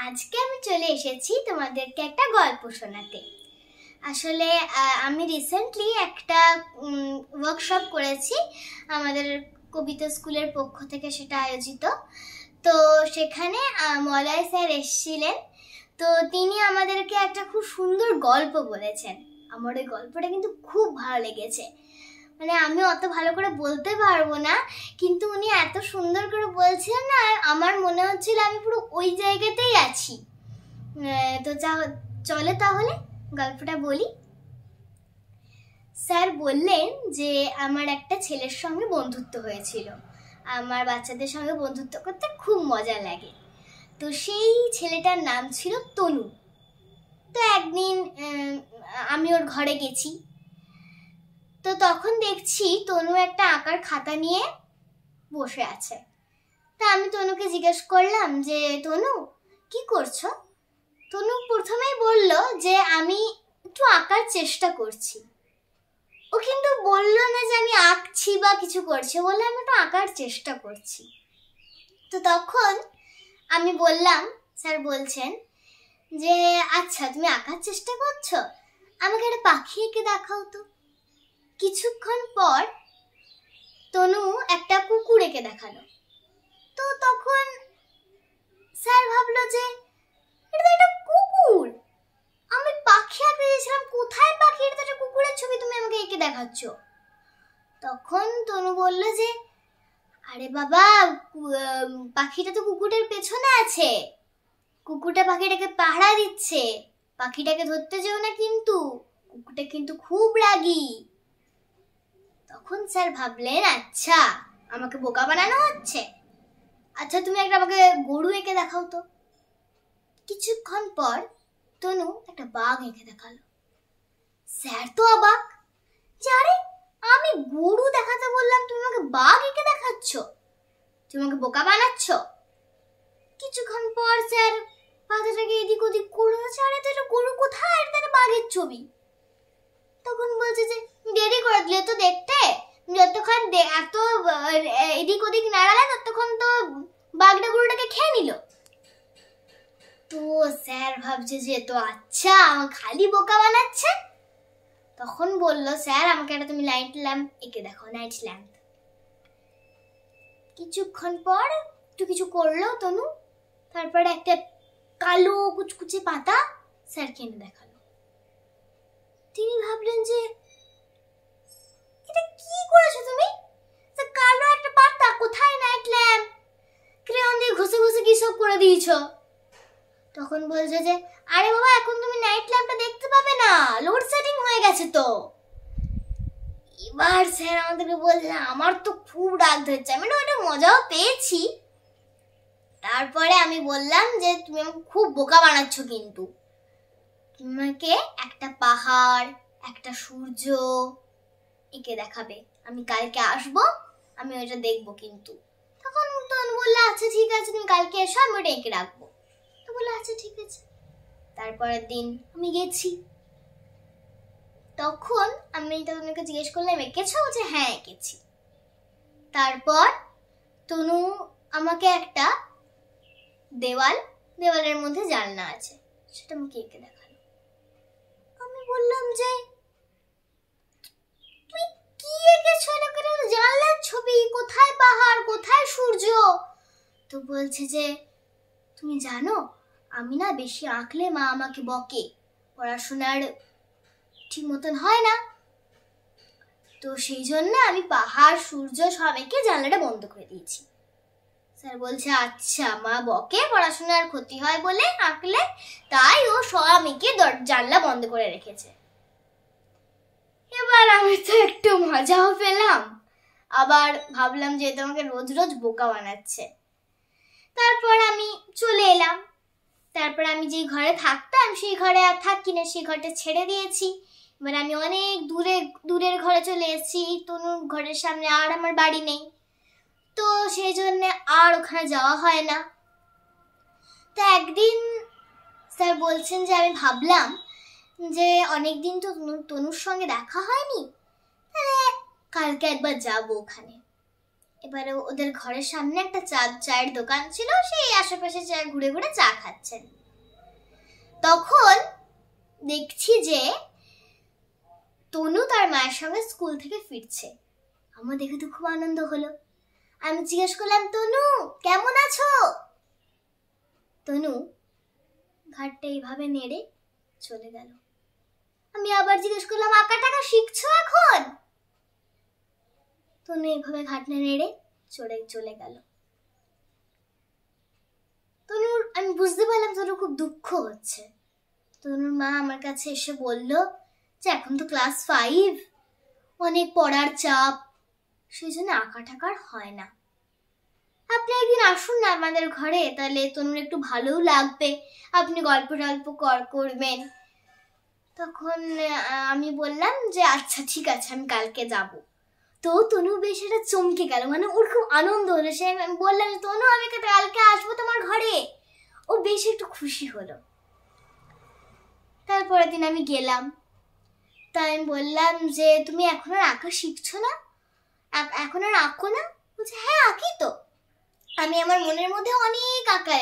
আজকে আমি চলে এসেছি তোমাদেরকে একটা গল্প শোনাতে। আসলে আমি রিসেন্টলি একটা ওয়ার্কশপ করেছি আমাদের কবিতা স্কুলের পক্ষ থেকে, সেটা আয়োজিত। তো সেখানে মলয় স্যার এসেছিলেন। তো তিনি আমাদেরকে একটা খুব সুন্দর গল্প বলেছেন। আমার ওই গল্পটা কিন্তু খুব ভালো লেগেছে। মানে আমি অত ভালো করে বলতে পারবো না, কিন্তু উনি এত সুন্দর করে বলছিলেন না, আমার মনে হচ্ছিল আমি পুরো ওই জায়গাতেই আছি। তো চলে তাহলে গল্পটা বলি। স্যার বললেন যে আমার একটা ছেলের সঙ্গে বন্ধুত্ব হয়েছিল। আমার বাচ্চাদের সঙ্গে বন্ধুত্ব করতে খুব মজা লাগে। তো সেই ছেলেটার নাম ছিল তনু। তো একদিন আমি ওর ঘরে গেছি। তো তখন দেখছি তনু একটা আঁকার খাতা নিয়ে বসে আছে। তা আমি তনুকে জিজ্ঞেস করলাম যে তনু কি করছো? তনু প্রথমেই বলল যে আমি একটু আঁকার চেষ্টা করছি। ও কিন্তু বললো না যে আমি আঁকছি বা কিছু করছি, বললো আমি একটু আঁকার চেষ্টা করছি। তো তখন আমি বললাম, স্যার বলছেন যে আচ্ছা তুমি আঁকার চেষ্টা করছো, আমাকে একটা পাখি এঁকে দেখাও তো। কিছুক্ষণ পর তনু একটা কুকুর এঁকে দেখালো। তো তখন স্যার ভাবলো যে এটা তো একটা কুকুর, আমি পাখি আঁকতে দিয়েছিলাম, কোথায় পাখি? এটা তো একটা কুকুরের ছবি, তুমি আমাকে এঁকে দেখাচ্ছ। তখন তনু বলল যে আরে বাবা, পাখিটা তো কুকুরের পেছনে আছে, কুকুরটা পাখিটাকে পাহারা দিচ্ছে, পাখিটাকে ধরতে যেও না কিন্তু, কুকুরটা কিন্তু খুব রাগী। তখন স্যার ভাবলেন আচ্ছা আমাকে বোকা বানানো হচ্ছে, আচ্ছা তুমি একটা আমাকে গরু এঁকে দেখাও তো। কিছুক্ষণ পর তনু একটা বাঘ এঁকে দেখালো। স্যার তো অবাক যে আরে আমি গরু দেখাতে বললাম, তুমি আমাকে বাঘ এঁকে দেখাচ্ছ, তুমি আমাকে বোকা বানাচ্ছ। কিছুক্ষণ পর স্যার পাতাটাকে এদিক ওদিক করলো, আরে তো এটা গরু কোথায়, এটা একটা বাঘের ছবি। তখন বলছে যে দেরি করে দিলে তো দেখতে, যতক্ষণ এত এদিক ওদিক নাড়ালে ততক্ষণ তো বাঘটা গরুটাকে খেয়ে নিল। তো স্যার ভাবছে যে তো আচ্ছা আমার খালি বোকা বানাচ্ছে। তখন বলল স্যার আমাকে একটা তুমি লাইট ল্যাম্প এঁকে দেখো, নাইট ল্যাম্প। কিছুক্ষণ পর একটু কিছু করলো তনু, তারপরে একটা কালো কুচকুচে পাতা স্যারকে এনে দেখালো। তিনি ভাবলেন যে এটা কি করেছো তুমি, কালো একটা পাতা, কোথায় নাইট ল্যাম্প, ক্রেয়ন দিয়ে ঘষে ঘষে কি সব করে দিয়েছো। তখন বলছে যে আরে বাবা এখন তুমি নাইট ল্যাম্পটা দেখতে পাবে না, লোডশেডিং হয়ে গেছে তো। এবার স্যার আমাদেরকে বলছে আমার তো খুব রাগ ধরছে, আমি না ওটা মজাও পেয়েছি। তারপরে আমি বললাম যে তুমি আমাকে খুব বোকা বানাচ্ছ, কিন্তু তোমাকে একটা পাহাড় একটা সূর্য এঁকে দেখাবে, আমি কালকে আসবো, আমি ওইটা দেখবো কিন্তু। তখন তনু বললো আচ্ছা ঠিক আছে তুমি কালকে এসো, আমি ওটা এঁকে রাখবো। তো বললো আচ্ছা ঠিক আছে। তারপরের দিন আমি গেছি। তখন আমি তনুকে জিজ্ঞেস করলাম এঁকেছো? যে হ্যাঁ এঁকেছি। তারপর তনু আমাকে একটা দেওয়ালের মধ্যে জানলা আছে, সেটা আমাকে এঁকে দেখালো। আমি বললাম যে তুই কি এঁকেছো, জানলার ছবি, কোথায় পাহাড় কোথায় সূর্য? তো বলছে যে তুমি জানো আমি না বেশি আঁকলে মা আমাকে বকে, পড়াশোনার ঠিক মতন হয় না, তো সেই জন্য আমি পাহাড় সূর্য সব এঁকে জানলাটা বন্ধ করে দিয়েছি। স্যার বলছে আচ্ছা মা বকে পড়াশোনার ক্ষতি হয় বলে আঁকলে, তাই ও সব এঁকে জানলা বন্ধ করে রেখেছে। এবার আমি তো একটু মজাও পেলাম, আবার ভাবলাম যে তোমাকে রোজ রোজ বোকা বানাচ্ছে। তারপর আমি চলে এলাম। তারপর আমি যে ঘরে থাকতাম সেই ঘরে আর থাকি না, সেই ঘরটা ছেড়ে দিয়েছি। এবার আমি অনেক দূরের ঘরে চলে এসেছি, তনুর ঘরের সামনে আর আমার বাড়ি নেই, তো সেই জন্য আর ওখানে যাওয়া হয় না। তো একদিন স্যার বলছেন যে আমি ভাবলাম যে অনেকদিন তো তনুর সঙ্গে দেখা হয়নি, তাহলে কালকে একবার যাবো ওখানে। এবারে ওদের ঘরের সামনে একটা চায়ের দোকান ছিল, সেই আশেপাশে ঘুরে ঘুরে চা খাচ্ছেন। তখন দেখছি যে তনু তার মায়ের সঙ্গে স্কুল থেকে ফিরছে। আমার দেখে তো খুব আনন্দ হলো। আমি জিজ্ঞেস করলাম, তনু কেমন আছো? তনু ঘাটটা এইভাবে নেড়ে চলে গেল। আমি আবার জিজ্ঞেস করলাম, আঁকা টাকা শিখছো এখন? তনু এইভাবে ঘাটটা নেড়ে চলে গেল। তনুর আমি বুঝতে পারলাম তনুর খুব দুঃখ হচ্ছে। তনুর মা আমার কাছে এসে বলল যে এখন তো ক্লাস 5, অনেক পড়ার চাপ, সেই জন্য আঁকা টাকার হয় না। আপনি একদিন আসুন না আমাদের ঘরে, তাহলে তনুর একটু ভালোও লাগবে, আপনি গল্প করবেন। তখন আমি বললাম যে আচ্ছা ঠিক আছে, আমি কালকে যাব। তো তনু বেশ এটা চমকে গেল, মানে ওর খুব আনন্দ হলো। সে আমি বললাম, তনু আমি কালকে আসবো তোমার ঘরে। ও বেশ একটু খুশি হলো। তারপরের দিন আমি গেলাম। তাই আমি বললাম যে তুমি এখন আর আঁকা শিখছো না, এখন আর আঁকো না? বলছে হ্যাঁ আঁকি তো, আমি আমার মনের মধ্যে অনেক আঁকা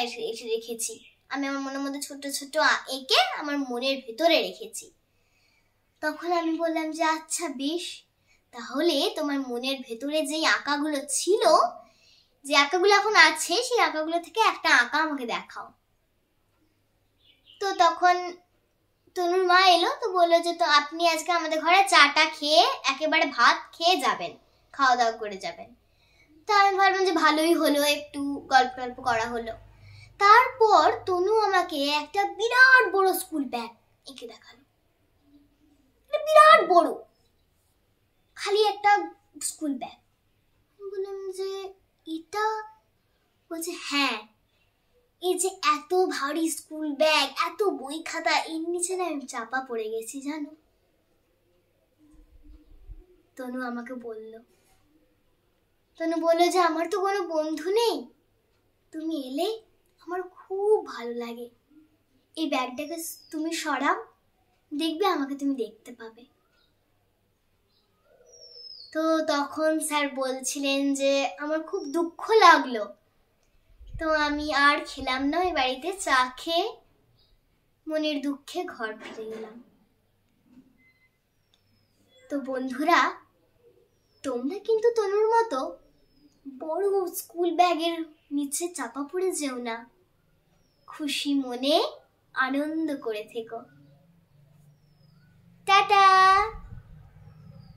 রেখেছি, আমি আমার মনের মধ্যে ছোট ছোট এঁকে আমার মনের ভেতরে রেখেছি। তখন আমি বললাম যে আচ্ছা বেশ, তাহলে তোমার মনের ভেতরে যে আঁকাগুলো ছিল, যে আঁকাগুলো এখন আছে, সেই আঁকাগুলো থেকে একটা আঁকা আমাকে দেখাও। তো তখন তনুর মা এলো, তো বললো যে তো আপনি আজকে আমাদের ঘরে চাটা খেয়ে একেবারে ভাত খেয়ে যাবেন, খাওয়া দাওয়া করে যাবেন। তা আমি ভাবলাম যে ভালোই হলো, একটু গল্প করা হলো। তারপর তনু আমাকে একটা বিরাট বড় স্কুল ব্যাগ এঁকে দেখালো, বিরাট বড়, খালি একটা স্কুল ব্যাগ। বললাম যে এটা? বলছে হ্যাঁ, এই যে এত ভারী স্কুল ব্যাগ, এত বই খাতা, এর নিচে না আমি চাপা পড়ে গেছি জানো। তনু আমাকে বলল যে আমার তো কোনো বন্ধু নেই, তুমি এলে আমার খুব ভালো লাগে, এই ব্যাগটাকে তুমি সরাও, দেখবে আমাকে তুমি দেখতে পাবে। তো তখন স্যার বলছিলেন যে আমার খুব দুঃখ লাগলো, তো আমি আর খেলাম না ওই বাড়িতে, চা খেয়ে মনের দুঃখে ঘর ফিরে গেলাম। তো বন্ধুরা, তোমরা কিন্তু তনুর মতো বড় স্কুল ব্যাগের নিচে চাপা পড়ে যেও না, খুশি মনে আনন্দ করে থেকো। টাটা।